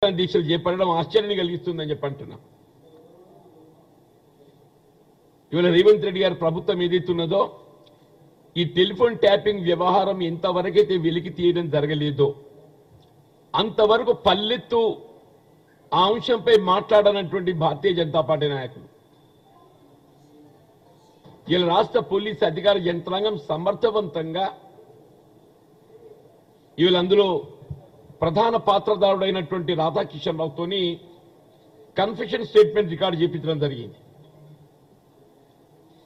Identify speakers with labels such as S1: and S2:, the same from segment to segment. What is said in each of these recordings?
S1: దీక్షలు చేపట్టడం ఆశ్చర్యాన్ని కలిగిస్తుందని చెప్పంటున్నా. ఇవాళ రేవంత్ రెడ్డి గారి ప్రభుత్వం ఏదైతున్నదో ఈ టెలిఫోన్ ట్యాపింగ్ వ్యవహారం ఎంతవరకైతే వెలికి తీయడం జరగలేదో అంతవరకు పల్లెత్తు ఆ అంశంపై మాట్లాడనటువంటి భారతీయ జనతా పార్టీ నాయకులు ఇలా రాష్ట్ర పోలీసు అధికార యంత్రాంగం సమర్థవంతంగా ఇవాళ అందులో ప్రధాన పాత్రధారుడైనటువంటి రాధాకిషన్ రావుతోని కన్ఫెషన్ స్టేట్మెంట్ రికార్డు చేయించడం జరిగింది.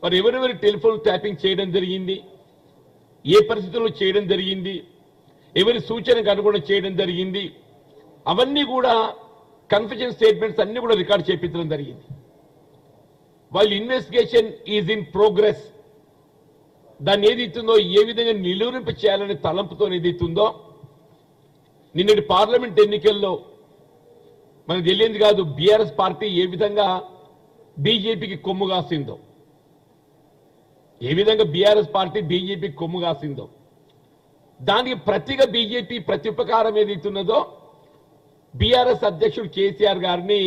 S1: మరి ఎవరెవరి టెలిఫోన్ ట్యాపింగ్ చేయడం జరిగింది, ఏ పరిస్థితుల్లో చేయడం జరిగింది, ఎవరి సూచనకు అనుగుణంగా చేయడం జరిగింది, అవన్నీ కూడా కన్ఫెషన్ స్టేట్మెంట్స్ అన్ని కూడా రికార్డు చేయించడం జరిగింది. వాళ్ళ ఇన్వెస్టిగేషన్ ఈజ్ ఇన్ ప్రోగ్రెస్. దాన్ని ఏదైతుందో ఏ విధంగా నిలువరింప చేయాలనే తలంపుతో ఏదైతుందో నిన్నటి పార్లమెంట్ ఎన్నికల్లో మనకు తెలియంది కాదు బీఆర్ఎస్ పార్టీ ఏ విధంగా బీజేపీకి కొమ్ము కాసిందో, ఏ విధంగా బీఆర్ఎస్ పార్టీ బీజేపీకి కొమ్ము కాసిందో దానికి ప్రతిగా బీజేపీ ప్రత్యుపకారం ఏదైతున్నదో బీఆర్ఎస్ అధ్యక్షుడు కేసీఆర్ గారిని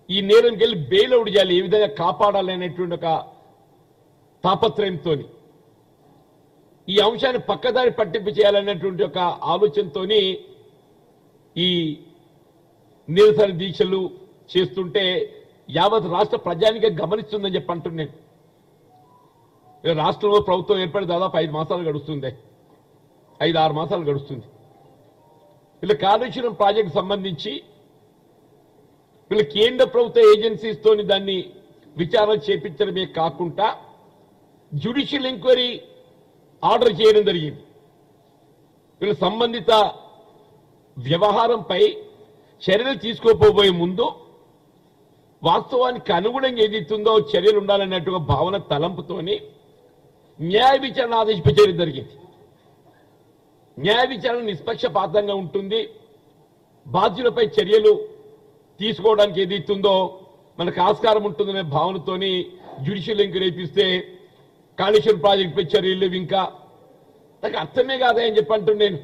S1: ఈ నేరంకి వెళ్ళి బెయిల్అవుట్ చేయాలి, ఏ విధంగా కాపాడాలనేటువంటి ఒక తాపత్రయంతో ఈ అంశాన్ని పక్కదారి పట్టింపు చేయాలన్నటువంటి ఒక ఆలోచనతో ఈ నిరసన దీక్షలు చేస్తుంటే యావత్ రాష్ట్ర ప్రజానికే గమనిస్తుందని చెప్పి అంటున్నాను. రాష్ట్రంలో ప్రభుత్వం ఏర్పడి దాదాపు 5 మాసాలు గడుస్తుంది, 5-6 మాసాలు గడుస్తుంది. వీళ్ళ కాళేశ్వరం ప్రాజెక్టు సంబంధించి వీళ్ళ కేంద్ర ప్రభుత్వ ఏజెన్సీస్తో దాన్ని విచారణ చేపించడమే కాకుండా జ్యుడిషియల్ ఎంక్వైరీ ఆర్డర్ చేయడం జరిగింది. వీళ్ళ సంబంధిత వ్యవహారంపై చర్యలు తీసుకోపోబోయే ముందు వాస్తవానికి అనుగుణంగా ఏదైతుందో చర్యలు ఉండాలన్నట్టుగా భావన తలంపుతోని న్యాయ విచారణ ఆదేశించడం జరిగింది. న్యాయ విచారణ నిష్పక్షపాతంగా ఉంటుంది, బాధ్యులపై చర్యలు తీసుకోవడానికి ఏదైతుందో మనకు ఆస్కారం ఉంటుందనే భావనతోని జ్యుడిషియల్ ఎంక్వైరీ ఇప్పిస్తే కాళేశ్వరం ప్రాజెక్టుపై చర్యలు ఇంకా నాకు అర్థమే కాదా అని చెప్పంటున్నాను. నేను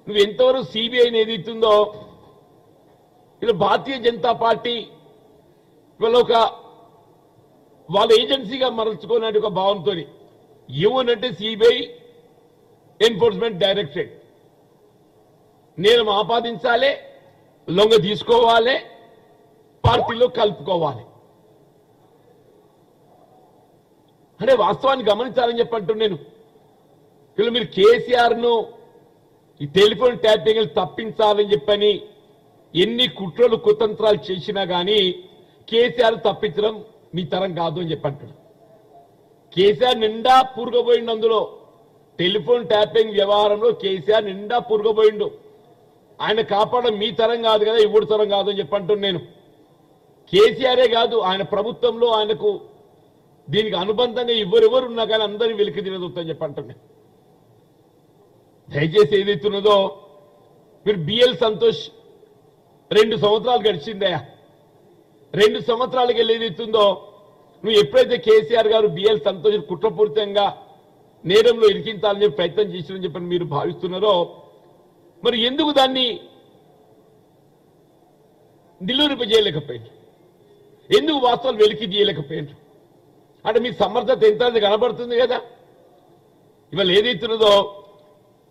S1: నువ్వు ఎంతవరకు సిబిఐని ఏదైతుందో ఇలా భారతీయ జనతా పార్టీ ఇవాళ ఒక వాళ్ళ ఏజెన్సీగా మరల్చుకునే ఒక భావనతో ఏమనంటే సిబిఐ ఎన్ఫోర్స్మెంట్ డైరెక్టరేట్ నేరం ఆపాదించాలి, లొంగ తీసుకోవాలి, పార్టీలో కలుపుకోవాలి అంటే వాస్తవాన్ని గమనించాలని చెప్పంటున్నాను. నేను ఇలా మీరు కేసీఆర్ను ఈ టెలిఫోన్ ట్యాపింగ్ తప్పించాలని చెప్పని ఎన్ని కుట్రలు కుతంత్రాలు చేసినా కానీ కేసీఆర్ తప్పించడం మీ తరం కాదు అని చెప్పంటున్నాను. కేసీఆర్ నిండా పూరుకుపోయిండు, అందులో టెలిఫోన్ ట్యాపింగ్ వ్యవహారంలో కేసీఆర్ నిండా పూరుకుపోయిండు. ఆయన కాపాడడం మీ తరం కాదు కదా, ఇవ్వడు తరం కాదు అని చెప్పంటున్నాను. నేను కేసీఆరే కాదు ఆయన ప్రభుత్వంలో ఆయనకు దీనికి అనుబంధంగా ఎవరెవరు ఉన్నా కానీ అందరినీ వెలికి తినదొద్దని చెప్పంటున్నాను. దయచేసి ఏదైతున్నదో మీరు బిఎల్ సంతోష్ 2 సంవత్సరాలు గడిచిందయా, 2 సంవత్సరాలకి వెళ్ళి ఏదైతుందో నువ్వు ఎప్పుడైతే కేసీఆర్ గారు బిఎల్ సంతోష్ కుట్రపూరితంగా నేరంలో ఇరికించాలని చెప్పి ప్రయత్నం చేసినని చెప్పని మీరు భావిస్తున్నారో మరి ఎందుకు దాన్ని నిలువరింపజేయలేకపోయారు, ఎందుకు వాస్తవాలు వెలికి తీయలేకపోయారు అంటే మీ సమర్థత ఎంత కనబడుతుంది కదా. ఇవాళ ఏదైతున్నదో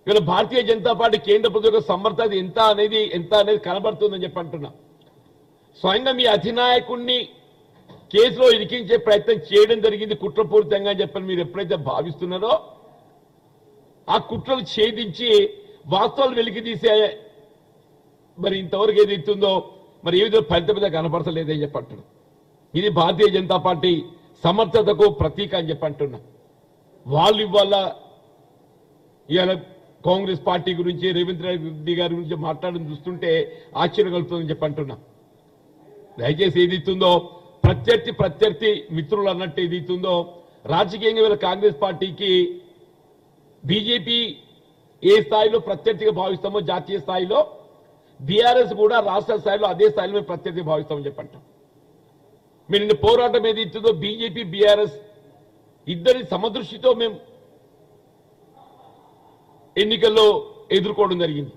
S1: ఇవాళ భారతీయ జనతా పార్టీ కేంద్ర ప్రభుత్వ సమర్థత ఎంత అనేది కనబడుతుందని చెప్పి అంటున్నా. స్వయంగా మీ అధినాయకుడిని కేసులో ఇరికించే ప్రయత్నం చేయడం జరిగింది కుట్రపూరితంగా అని చెప్పని మీరు ఎప్పుడైతే భావిస్తున్నారో ఆ కుట్రలు ఛేదించి వాస్తవాలు వెలికి తీసే మరి ఇంతవరకు ఏదైతుందో మరి ఏ విధంగా ఫలితం కనపడతలేదని చెప్పి అంటున్నా. ఇది భారతీయ జనతా పార్టీ సమర్థతకు ప్రతీక అని చెప్పి అంటున్నా. వాళ్ళు ఇవాళ ఇవాళ కాంగ్రెస్ పార్టీ గురించి రేవంత్ రెడ్డి గారి గురించి మాట్లాడడం చూస్తుంటే ఆశ్చర్యం కలుగుతుందని చెప్పి అంటున్నా. దయచేసి ఏదైతుందో ప్రత్యర్థి మిత్రులు అన్నట్టు ఏదైతుందో రాజకీయంగా వీళ్ళ కాంగ్రెస్ పార్టీకి బీజేపీ ఏ స్థాయిలో ప్రత్యర్థిగా భావిస్తామో జాతీయ స్థాయిలో బీఆర్ఎస్ కూడా రాష్ట్ర స్థాయిలో అదే స్థాయిలో మేము ప్రత్యర్థిగా భావిస్తామని చెప్పంటాం. మీరు నిన్న పోరాటం ఏదైతుందో బీజేపీ బీఆర్ఎస్ ఇద్దరి సమదృష్టితో మేము ఎన్నికల్లో ఎదుర్కోవడం జరిగింది.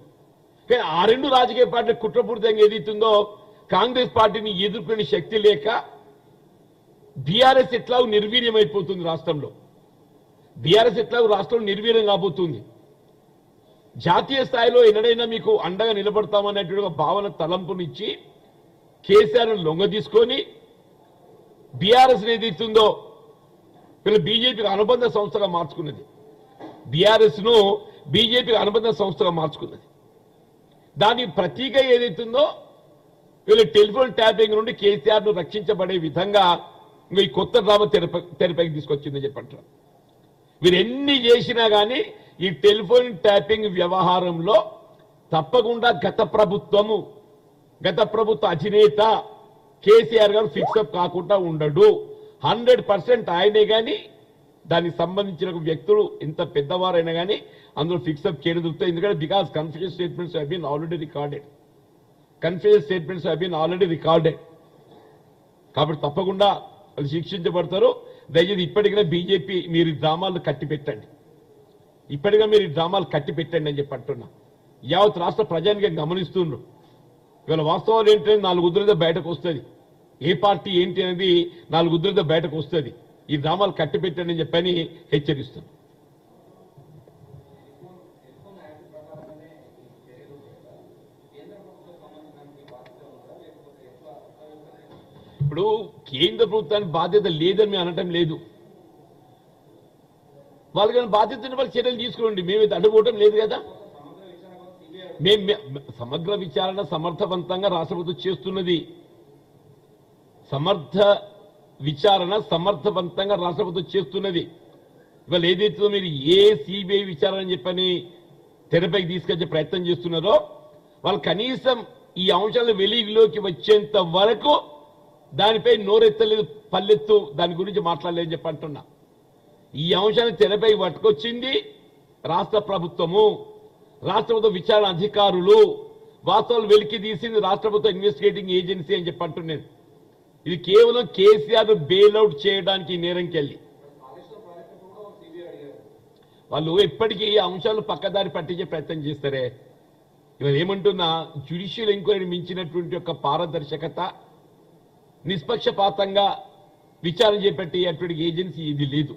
S1: కానీ ఆ రెండు రాజకీయ పార్టీలు కుట్రపూరితంగా ఏదైతుందో కాంగ్రెస్ పార్టీని ఎదుర్కొనే శక్తి లేక బీఆర్ఎస్ ఎట్లా నిర్వీర్యమైపోతుంది రాష్ట్రంలో. బీఆర్ఎస్ ఎట్లా రాష్ట్రంలో నిర్వీర్యం కాబోతుంది. జాతీయ స్థాయిలో ఎన్నడైనా మీకు అండగా నిలబడతామనేటువంటి భావన తలంపునిచ్చి కేసీఆర్ లొంగ తీసుకొని బీఆర్ఎస్ ఏదైతుందో వీళ్ళు బీజేపీకి అనుబంధ సంస్థగా మార్చుకున్నది. బీఆర్ఎస్ ను బీజేపీకి అనుబంధ సంస్థగా మార్చుకున్నది. దానికి ప్రతీక ఏదైతుందో వీళ్ళు టెలిఫోన్ ట్యాపింగ్ నుండి కేసీఆర్ ను రక్షించబడే విధంగా ఈ కొత్త డ్రామా తెరపైకి తీసుకొచ్చిందని చెప్పంటారు. వీరు ఎన్ని చేసినా కానీ ఈ టెలిఫోన్ ట్యాపింగ్ వ్యవహారంలో తప్పకుండా గత ప్రభుత్వ అధినేత కేసీఆర్ గారు ఫిక్సప్ కాకుండా ఉండడు. 100% ఆయనే కానీ దానికి సంబంధించిన వ్యక్తులు ఎంత పెద్దవారైనా కానీ అందులో ఫిక్సప్ చేయడం దొరుకుతాయి. ఎందుకంటే because confusion statements have been already recorded. కాబట్టి తప్పకుండా వాళ్ళు శిక్షించబడతారు. దయచేసి ఇప్పటికైనా బీజేపీ మీరు డ్రామాలు కట్టి పెట్టండి అని చెప్పి అంటున్నా. యావత్ రాష్ట్ర ప్రజానికి గమనిస్తుండ్రు. ఇవాళ వాస్తవాలు ఏంటంటే 4 ఉద్యోగులతో బయటకు వస్తుంది. ఏ పార్టీ ఏంటి అనేది 4 ఉద్యోగులతో బయటకు వస్తుంది. ఈ డ్రామాలు కట్టి పెట్టండి అని చెప్పని హెచ్చరిస్తున్నాను. ఇప్పుడు కేంద్ర ప్రభుత్వానికి బాధ్యత లేదని మేము అనటం లేదు. వాళ్ళకి బాధ్యతని వాళ్ళు చర్యలు తీసుకోండి. మేమైతే అడ్డుకోవటం లేదు కదా. సమగ్ర విచారణ సమర్థవంతంగా రాష్ట్ర ప్రభుత్వం చేస్తున్నది. ఇవాళ ఏదైతే మీరు ఏ సిబిఐ విచారణ అని చెప్పని తెరపైకి తీసుకొచ్చే ప్రయత్నం చేస్తున్నారో వాళ్ళు కనీసం ఈ అంశాలు వెలుగులోకి వచ్చేంత వరకు దానిపై నోరెత్తలేదు, పల్లెత్తు దాని గురించి మాట్లాడలేదని చెప్పి అంటున్నా. ఈ అంశాన్ని తెరపై పట్టుకొచ్చింది రాష్ట్ర ప్రభుత్వ విచారణ అధికారులు. వాస్తవాలు వెలికి తీసింది రాష్ట్ర ప్రభుత్వ ఇన్వెస్టిగేటింగ్ ఏజెన్సీ అని చెప్పి అంటున్నాను. ఇది కేవలం కేసీఆర్ బెయిల్అవుట్ చేయడానికి నేరంకి వెళ్ళి వాళ్ళు ఎప్పటికీ ఈ అంశాలు పక్కదారి పట్టించే ప్రయత్నం చేస్తారే. ఇవాళ ఏమంటున్నా, జ్యుడిషియల్ ఎంక్వైరీ మించినటువంటి యొక్క పారదర్శకత, నిష్పక్షపాతంగా విచారణ చేపట్టేటువంటి ఏజెన్సీ ఇది లేదు.